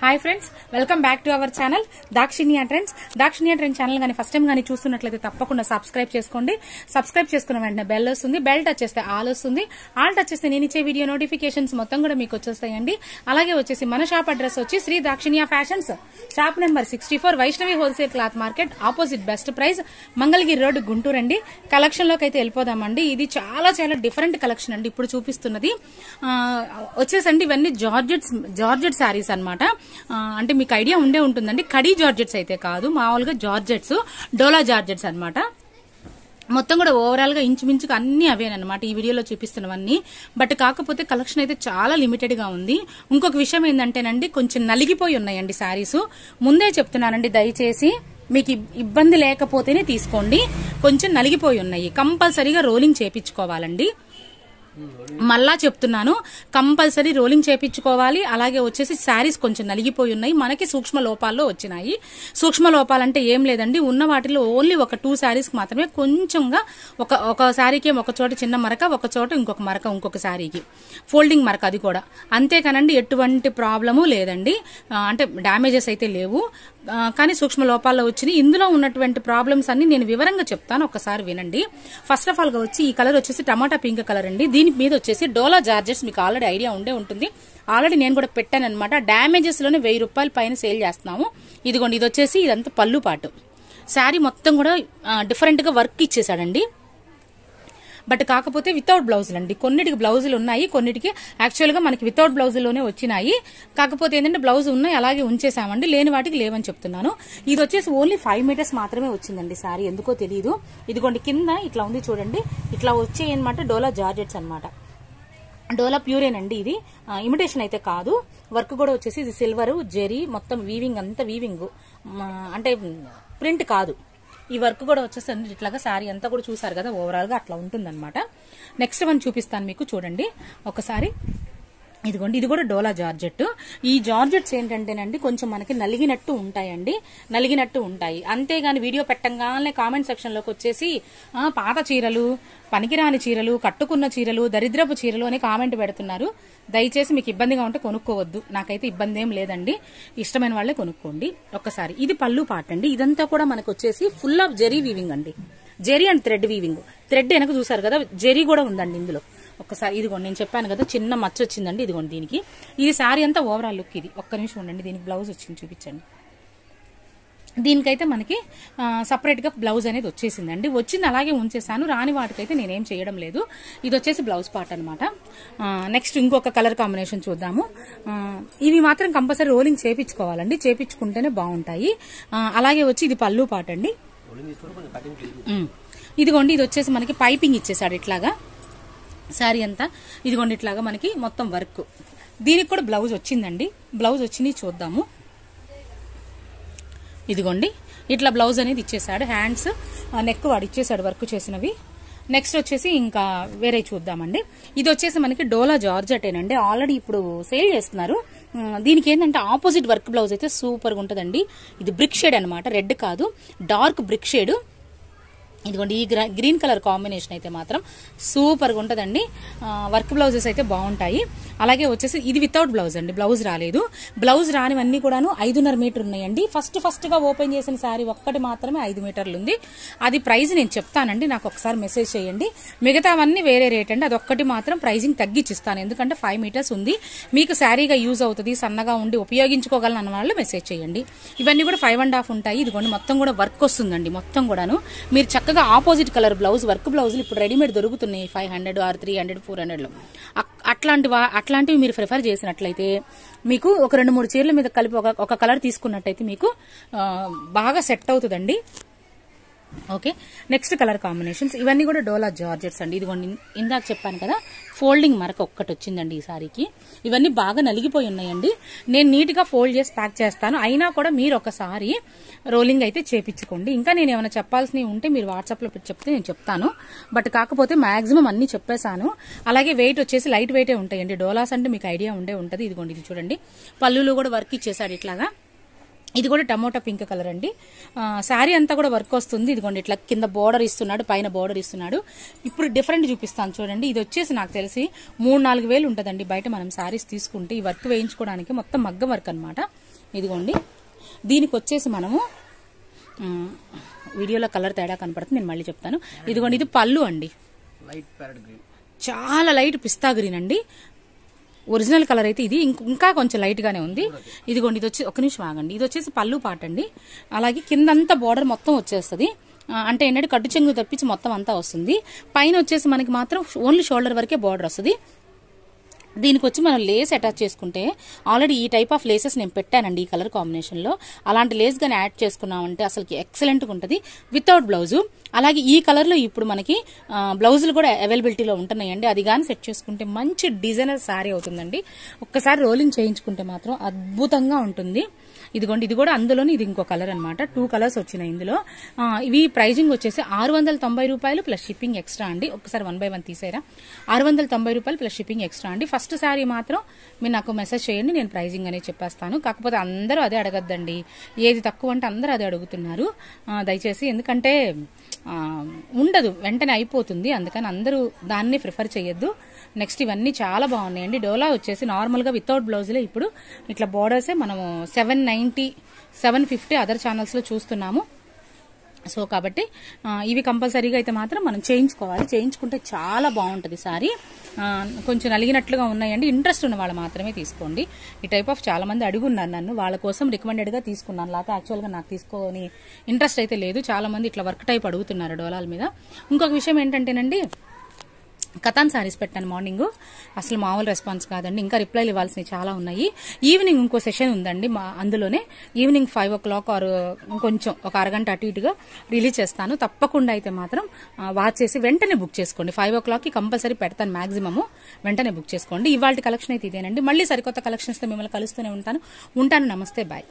Hi friends, welcome back to our channel Dakshinya trends. Dakshinya trend channel కానీ first time కానీ చూస్తున్నట్లయితే తప్పకుండా సబ్స్క్రైబ్ చేసుకోండి. సబ్స్క్రైబ్ చేసుకున్న వెంటనే బెల్ వస్తుంది, బెల్ టచ్ చేస్తే ఆల్ వస్తుంది, ఆల్ టచ్ చేస్తే నేను ఇచ్చే వీడియో నోటిఫికేషన్స్ మొత్తం కూడా మీకు వచ్చేస్తాయండి. అలాగే వచ్చేసి మన షాప్ అడ్రస్ వచ్చి Shri Dakshinya fashions, shop number 64, Vaishnavi wholesale cloth market, opposite best price, Mangalagiri road, Guntur అండి. కలెక్షన్ లోకి అయితే వెళ్ళిపోదామండి. ఇది చాలా చాలా డిఫరెంట్ కలెక్షన్ అండి. ఇప్పుడు చూపిస్తున్నది వచ్చేసండి ఇవన్నీ జార్జెట్ శారీస్ అన్నమాట. అంటే మీకు ఐడియా ఉండే ఉంటుందండి, కడీ జార్జెట్స్ అయితే కాదు, మామూలుగా జార్జెట్స్, డోలా జార్జెట్స్ అన్నమాట. మొత్తం కూడా ఓవరాల్ గా ఇంచుమించుగా అన్ని అవేనమాట ఈ వీడియోలో చూపిస్తున్నవన్నీ. బట్ కాకపోతే కలెక్షన్ అయితే చాలా లిమిటెడ్ గా ఉంది. ఇంకొక విషయం ఏంటంటేనండి, కొంచెం నలిగిపోయి ఉన్నాయండి శారీస్. ముందే చెప్తున్నానండి, దయచేసి మీకు ఇబ్బంది లేకపోతేనే తీసుకోండి. కొంచెం నలిగిపోయి ఉన్నాయి, కంపల్సరీగా రోలింగ్ చేపించుకోవాలండి. మళ్ళా చెప్తున్నాను, కంపల్సరీ రోలింగ్ చేపించుకోవాలి. అలాగే వచ్చేసి శారీస్ కొంచెం నలిగిపోయి ఉన్నాయి, మనకి సూక్ష్మ లోపాల్లో వచ్చినాయి. సూక్ష్మ లోపాలంటే ఏం లేదండి, ఉన్న వాటిలో ఓన్లీ ఒక 2 శారీస్ మాత్రమే కొంచెంగా ఒక శారీకి ఒక చోట చిన్న మరక, ఒక చోట ఇంకొక మరక, ఇంకొక శారీకి ఫోల్డింగ్ మరక, అది కూడా. అంతేకానండి ఎటువంటి ప్రాబ్లము లేదండి, అంటే డ్యామేజెస్ అయితే లేవు. కానీ సూక్ష్మ లోపాల్లో వచ్చినాయి. ఇందులో ఉన్నటువంటి ప్రాబ్లమ్స్ అన్ని నేను వివరంగా చెప్తాను, ఒకసారి వినండి. ఫస్ట్ ఆఫ్ ఆల్ గా వచ్చి ఈ కలర్ వచ్చేసి టమాటా పింక్ కలర్ అండి. దీని మీద వచ్చేసి డోలా జార్జెట్స్, మీకు ఆల్రెడీ ఐడియా ఉండే ఉంటుంది. ఆల్రెడీ నేను కూడా పెట్టాను అనమాట. డ్యామేజెస్ లోనే 1000 రూపాయల పైన సేల్ చేస్తున్నాము. ఇదిగోండి, ఇది వచ్చేసి ఇదంతా పళ్ళు పాటు. శారీ మొత్తం కూడా డిఫరెంట్ గా వర్క్ ఇచ్చేసాడండి. బట్ కాకపోతే వితౌట్ బ్లౌజులు అండి. కొన్నిటికి బ్లౌజులు ఉన్నాయి, కొన్నిటికి యాక్చువల్ గా మనకి వితౌట్ బ్లౌజుల్లోనే వచ్చినాయి. కాకపోతే ఏంటంటే బ్లౌజ్ ఉన్నాయి, అలాగే ఉంచేసామండి. లేని వాటికి లేవని చెప్తున్నాను. ఇది వచ్చేసి ఓన్లీ 5 మీటర్స్ మాత్రమే వచ్చిందండి శారీ, ఎందుకో తెలియదు. ఇదిగోండి, కింద ఇట్లా ఉంది చూడండి, ఇట్లా వచ్చాయి అనమాట. డోలా జార్జెట్స్ అనమాట. డోలా ప్యూరేనండి, ఇది ఇమిటేషన్ అయితే కాదు. వర్క్ కూడా వచ్చేసి ఇది సిల్వర్ జెరీ, మొత్తం వీవింగ్, అంతా వీవింగ్, అంటే ప్రింట్ కాదు. ఈ వర్క్ కూడా వచ్చేసండి ఇట్లాగా శారీ అంతా కూడా చూసారు కదా, ఓవరాల్ గా అట్లా ఉంటుందన్నమాట. నెక్స్ట్ వన్ చూపిస్తాను మీకు, చూడండి ఒకసారి. ఇదిగోండి, ఇది కూడా డోలా జార్జెట్. ఈ జార్జెట్స్ ఏంటంటేనండి కొంచెం మనకి నలిగినట్టు ఉంటాయి. అంతేగాని వీడియో పెట్టంగానే కామెంట్ సెక్షన్ లోకి వచ్చేసి పాత చీరలు, పనికిరాని చీరలు, కట్టుకున్న చీరలు, దరిద్రపు చీరలు అని కామెంట్ పెడుతున్నారు. దయచేసి మీకు ఇబ్బందిగా ఉంటే కొనుక్కోవద్దు, నాకైతే ఇబ్బంది ఏం లేదండి. ఇష్టమైన వాళ్ళే కొనుక్కోండి. ఒక్కసారి ఇది పళ్ళు పాట అండి. ఇదంతా కూడా మనకు వచ్చేసి ఫుల్ ఆఫ్ జెరీ వీవింగ్ అండి. Zari and thread weaving. Thread వెనక చూసారు కదా, జెరీ కూడా ఉందండి ఇందులో. ఒక్కసారి ఇదిగోండి, నేను చెప్పాను కదా చిన్న మచ్చ వచ్చిందండి. ఇదిగోండి, దీనికి ఇది శారీ అంతా ఓవరాల్ లుక్. ఇది ఒక్క నిమిషం ఉండండి, దీనికి బ్లౌజ్ వచ్చింది చూపించండి. దీనికైతే మనకి సపరేట్ గా బ్లౌజ్ అనేది వచ్చేసిందండి. వచ్చింది అలాగే ఉంచేసాను, రాని వాటికైతే నేనేం చేయడం లేదు. ఇది వచ్చేసి బ్లౌజ్ పార్ట్ అనమాట. నెక్స్ట్ ఇంకొక కలర్ కాంబినేషన్ చూద్దాము. ఇవి మాత్రం కంపల్సరీ రోలింగ్ చేపించుకోవాలండి, చేపించుకుంటేనే బాగుంటాయి. అలాగే వచ్చి ఇది పళ్ళు పార్ట్ అండి. ఇదిగోండి, ఇది వచ్చేసి మనకి పైపింగ్ ఇచ్చేసాడు ఇట్లాగా శారీ అంతా. ఇదిగోండి, ఇట్లాగా మనకి మొత్తం వర్క్. దీనికి కూడా బ్లౌజ్ వచ్చిందండి. బ్లౌజ్ వచ్చింది చూద్దాము. ఇదిగోండి, ఇట్లా బ్లౌజ్ అనేది ఇచ్చేసాడు. హ్యాండ్స్, నెక్ వాడు ఇచ్చేసాడు వర్క్ చేసినవి. నెక్స్ట్ వచ్చేసి ఇంకా వేరే చూద్దామండి. ఇది వచ్చేసి మనకి డోలా జార్జెటేనండి. ఆల్రెడీ ఇప్పుడు సేల్ చేస్తున్నారు. దీనికి ఏంటంటే ఆపోజిట్ వర్క్ బ్లౌజ్ అయితే సూపర్గా ఉంటుందండి. ఇది బ్రిక్ షేడ్ అనమాట, రెడ్ కాదు, డార్క్ బ్రిక్ షేడ్. ఇదిగోండి, ఈ గ్రీన్ కలర్ కాంబినేషన్ అయితే మాత్రం సూపర్గా ఉంటుందండి. వర్క్ బ్లౌజెస్ అయితే బాగుంటాయి. అలాగే వచ్చేసి ఇది వితౌట్ బ్లౌజ్ అండి, బ్లౌజ్ రాలేదు. బ్లౌజ్ రానివన్నీ కూడాను 5.5 మీటర్ ఉన్నాయండి. ఫస్ట్ గా ఓపెన్ చేసిన శారీ ఒక్కటి మాత్రమే 5 మీటర్లు ఉంది. అది ప్రైస్ నేను చెప్తానండి, నాకు ఒకసారి మెసేజ్ చేయండి. మిగతావన్నీ వేరే రేట్ అండి, అదొక్కటి మాత్రం ప్రైజింగ్ తగ్గించిస్తాను. ఎందుకంటే 5 మీటర్స్ ఉంది, మీకు శారీగా యూజ్ అవుతుంది, సన్నగా ఉండి ఉపయోగించుకోగలను అన్న వాళ్ళు మెసేజ్ చేయండి. ఇవన్నీ కూడా 5.5 ఉంటాయి. ఇదిగోండి, మొత్తం కూడా వర్క్ వస్తుందండి. మొత్తం కూడాను మీరు చక్కగా ఆపోజిట్ కలర్ బ్లౌజ్, వర్క్ బ్లౌజులు ఇప్పుడు రెడీమేడ్ దొరుకుతున్నాయి 500 ఆర్ 300 400లో. అట్లాంటివి మీరు ప్రిఫర్ చేసినట్లయితే మీకు ఒక 2-3 చీరల మీద కలిపి ఒక కలర్ తీసుకున్నట్టయితే మీకు బాగా సెట్ అవుతుందండి. Okay, next colour combinations. ఇవన్నీ కూడా డోలా జార్జెట్స్ అండి. ఇదిగోండి, ఇందాక చెప్పాను కదా ఫోల్డింగ్ మరక ఒక్కటి వచ్చిందండి ఈ సారీకి. ఇవన్నీ బాగా నలిగిపోయి ఉన్నాయండి. నేను నీట్ గా ఫోల్డ్ చేసి ప్యాక్ చేస్తాను. అయినా కూడా మీరు ఒకసారి రోలింగ్ అయితే చేపించుకోండి. ఇంకా నేను ఏమైనా చెప్పాల్సినవి ఉంటే మీరు వాట్సాప్ లో చెప్తే నేను చెప్తాను. బట్ కాకపోతే మాక్సిమం అన్ని చెప్పేశాను. అలాగే వెయిట్ వచ్చేసి లైట్ వెయిటే ఉంటాయండి. డోలాస్ అంటే మీకు ఐడియా ఉండే ఉంటది. ఇదిగోండి, ఇది చూడండి, పళ్ళులో కూడా వర్క్ ఇచ్చేసాడు ఇట్లాగా. ఇది కూడా టమోటా పింక్ కలర్ అండి. శారీ అంతా కూడా వర్క్ వస్తుంది. ఇదిగోండి, ఇట్లా కింద బోర్డర్ ఇస్తున్నాడు, పైన బోర్డర్ ఇస్తున్నాడు. ఇప్పుడు డిఫరెంట్ చూపిస్తాను చూడండి. ఇది వచ్చేసి నాకు తెలిసి 3-4 వేలు ఉంటుందండి బయట మనం శారీస్ తీసుకుంటే. ఈ వర్క్ వేయించుకోవడానికి మొత్తం మగ్గం వర్క్ అనమాట. ఇదిగోండి దీనికి వచ్చేసి మనము వీడియోలో కలర్ తేడా కనపడుతుంది, నేను మళ్ళీ చెప్తాను. ఇదిగోండి ఇది పళ్ళు అండి, చాలా లైట్ పిస్తా గ్రీన్ అండి. ఒరిజినల్ కలర్ అయితే ఇది ఇంకా కొంచెం లైట్ గానే ఉంది. ఇదిగోండి ఇది వచ్చి ఒక నిమిషం ఆగండి, ఇది వచ్చేసి పళ్ళు పాట అండి. అలాగే కిందంతా బోర్డర్ మొత్తం వచ్చేస్తుంది, అంటే ఏంటంటే కట్టు చెంగు తప్పించి మొత్తం అంతా వస్తుంది. పైన వచ్చేసి మనకి మాత్రం ఓన్లీ షోల్డర్ వరకే బోర్డర్ వస్తుంది. దీనికి వచ్చి మనం లేస్ అటాచ్ చేసుకుంటే ఆల్రెడీ ఈ టైప్ ఆఫ్ లేసెస్ నేను పెట్టానండి ఈ కలర్ కాంబినేషన్లో. అలాంటి లేస్ గానీ యాడ్ చేసుకున్నామంటే అసలు ఎక్సలెంట్గా ఉంటుంది వితౌట్ బ్లౌజు. అలాగే ఈ కలర్లో ఇప్పుడు మనకి బ్లౌజులు కూడా అవైలబిలిటీలో ఉంటున్నాయండి. అది కానీ సెట్ చేసుకుంటే మంచి డిజైనర్ శారీ అవుతుందండి. ఒక్కసారి రోలింగ్ చేయించుకుంటే మాత్రం అద్భుతంగా ఉంటుంది. ఇదిగోండి ఇది కూడా అందులోని ఇది ఇంకో కలర్ అనమాట, 2 కలర్స్ వచ్చినాయి ఇందులో. ఇవి ప్రైజింగ్ వచ్చేసి 690 రూపాయలు ప్లస్ షిప్పింగ్ ఎక్స్ట్రా అండి. ఒక్కసారి 1 by 1 తీసేరా, 690 రూపాయలు ప్లస్ షిప్పింగ్ ఎక్స్ట్రా అండి. ఫస్ట్ శారీ మాత్రం మీరు నాకు మెసేజ్ చేయండి, నేను ప్రైజింగ్ అనేది చెప్పేస్తాను. కాకపోతే అందరూ అదే అడగద్దండి, ఏది తక్కువ అంటే అందరూ అదే అడుగుతున్నారు దయచేసి. ఎందుకంటే ఉండదు, వెంటనే అయిపోతుంది, అందుకని అందరూ దాన్ని ప్రిఫర్ చేయొద్దు. నెక్స్ట్ ఇవన్నీ చాలా బాగున్నాయండి. డోలా వచ్చేసి నార్మల్గా వితౌట్ బ్లౌజ్లే ఇప్పుడు ఇట్లా బోర్డర్సే మనము 790 750 అదర్ ఛానల్స్లో చూస్తున్నాము. సో కాబట్టి ఇవి కంపల్సరీగా అయితే మాత్రం మనం చేయించుకోవాలి, చేయించుకుంటే చాలా బాగుంటుంది సారీ. కొంచెం నలిగినట్లుగా ఉన్నాయండి, ఇంట్రెస్ట్ ఉన్న వాళ్ళు మాత్రమే తీసుకోండి. ఈ టైప్ ఆఫ్ చాలా మంది అడుగున్నారు నన్ను, వాళ్ళ కోసం రికమెండెడ్గా తీసుకున్నాను. లేకపోతే యాక్చువల్గా నాకు తీసుకొని ఇంట్రెస్ట్ అయితే లేదు. చాలా మంది ఇట్లా వర్క్ టైప్ అడుగుతున్నారు డోలాల మీద. ఇంకొక విషయం ఏంటంటేనండి, కథాన్ సారీస్ పెట్టాను మార్నింగ్, అసలు మామూలు రెస్పాన్స్ కాదండి. ఇంకా రిప్లైలు ఇవ్వాల్సినవి చాలా ఉన్నాయి. ఈవినింగ్ ఇంకో సెషన్ ఉందండి, అందులోనే ఈవినింగ్ 5 o'clock ఆర్ కొంచెం ఒక అరగంట అటు ఇటుగా రిలీజ్ చేస్తాను. తప్పకుండా అయితే మాత్రం వాచ్ చేసి వెంటనే బుక్ చేసుకోండి. 5 o'clockకి కంపల్సరీ పెడతాను మాక్సిమము, వెంటనే బుక్ చేసుకోండి. ఇవాళ కలెక్షన్ అయితే ఇదేనండి. మళ్ళీ సరికొత్త కలెక్షన్స్తో మిమ్మల్ని కలుస్తూనే ఉంటాను. నమస్తే, బాయ్.